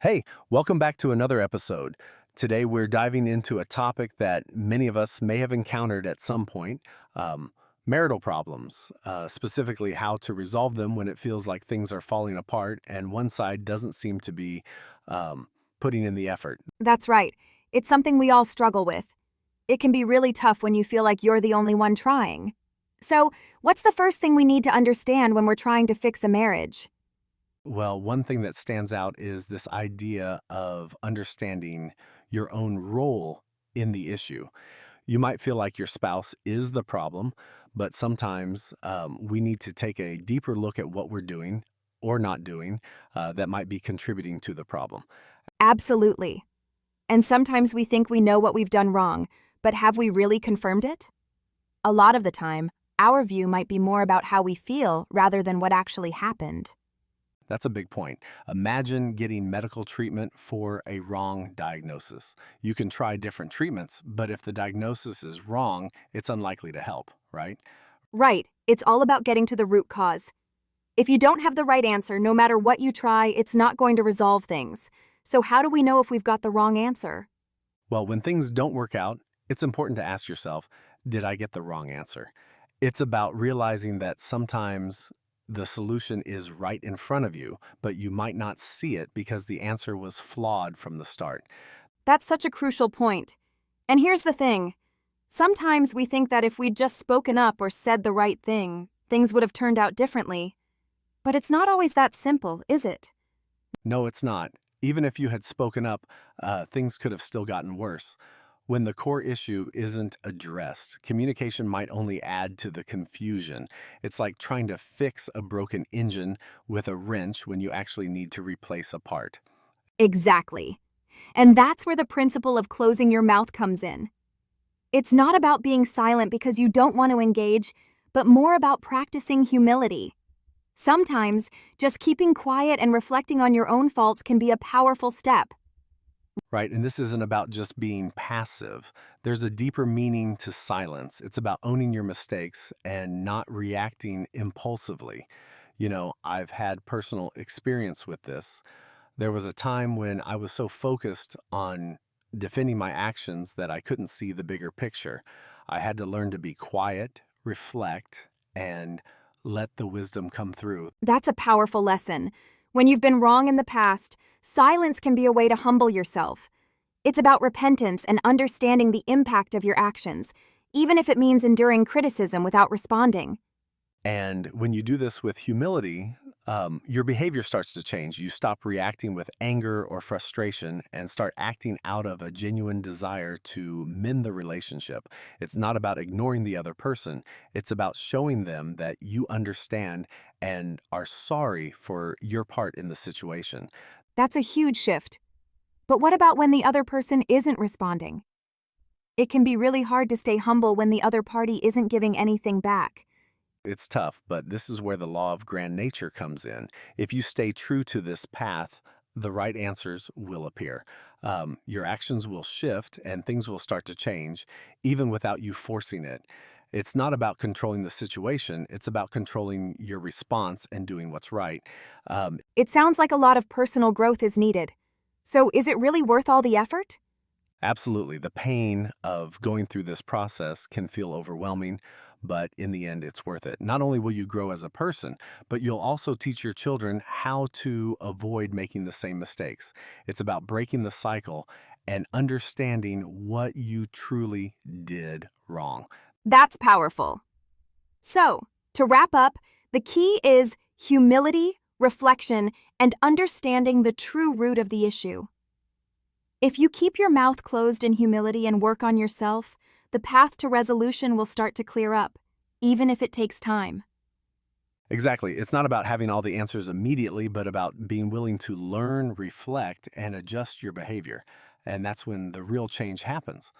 Hey, welcome back to another episode. Today we're diving into a topic that many of us may have encountered at some point, um, marital problems, specifically how to resolve them when it feels like things are falling apart and one side doesn't seem to be um, putting in the effort. That's right. It's something we all struggle with. It can be really tough when you feel like you're the only one trying. So, what's the first thing we need to understand when we're trying to fix a marriage? Well, one thing that stands out is this idea of understanding your own role in the issue. You might feel like your spouse is the problem, but sometimes we need to take a deeper look at what we're doing or not doing that might be contributing to the problem. Absolutely. And sometimes we think we know what we've done wrong, but have we really confirmed it? A lot of the time, our view might be more about how we feel rather than what actually happened. That's a big point. Imagine getting medical treatment for a wrong diagnosis. You can try different treatments, but if the diagnosis is wrong, it's unlikely to help, right? Right, it's all about getting to the root cause. If you don't have the right answer, no matter what you try, it's not going to resolve things. So, how do we know if we've got the wrong answer? Well, when things don't work out, it's important to ask yourself, did I get the wrong answer? It's about realizing that sometimes the solution is right in front of you, but you might not see it because the answer was flawed from the start. That's such a crucial point. And here's the thing. Sometimes we think that if we'd just spoken up or said the right thing, things would have turned out differently. But it's not always that simple, is it? No, it's not. Even if you had spoken up, things could have still gotten worse. When the core issue isn't addressed, communication might only add to the confusion. It's like trying to fix a broken engine with a wrench when you actually need to replace a part. Exactly. And that's where the principle of closing your mouth comes in. It's not about being silent because you don't want to engage, but more about practicing humility. Sometimes, just keeping quiet and reflecting on your own faults can be a powerful step. Right? And this isn't about just being passive. There's a deeper meaning to silence. It's about owning your mistakes and not reacting impulsively. I've had personal experience with this. There was a time when I was so focused on defending my actions that I couldn't see the bigger picture. I had to learn to be quiet, reflect, and let the wisdom come through. That's a powerful lesson. When you've been wrong in the past, silence can be a way to humble yourself. It's about repentance and understanding the impact of your actions, even if it means enduring criticism without responding. And when you do this with humility, your behavior starts to change. You stop reacting with anger or frustration and start acting out of a genuine desire to mend the relationship. It's not about ignoring the other person, it's about showing them that you understand and are sorry for your part in the situation. That's a huge shift. But what about when the other person isn't responding? It can be really hard to stay humble when the other party isn't giving anything back. It's tough, but this is where the law of grand nature comes in. If you stay true to this path, the right answers will appear. Your actions will shift and things will start to change, even without you forcing it. It's not about controlling the situation, it's about controlling your response and doing what's right. Um, It sounds like a lot of personal growth is needed. So, is it really worth all the effort? Absolutely. The pain of going through this process can feel overwhelming, but in the end, it's worth it. Not only will you grow as a person, but you'll also teach your children how to avoid making the same mistakes. It's about breaking the cycle and understanding what you truly did wrong. That's powerful. So, to wrap up, the key is humility, reflection, and understanding the true root of the issue. If you keep your mouth closed in humility and work on yourself, the path to resolution will start to clear up, even if it takes time. Exactly. It's not about having all the answers immediately, but about being willing to learn, reflect, and adjust your behavior. And that's when the real change happens.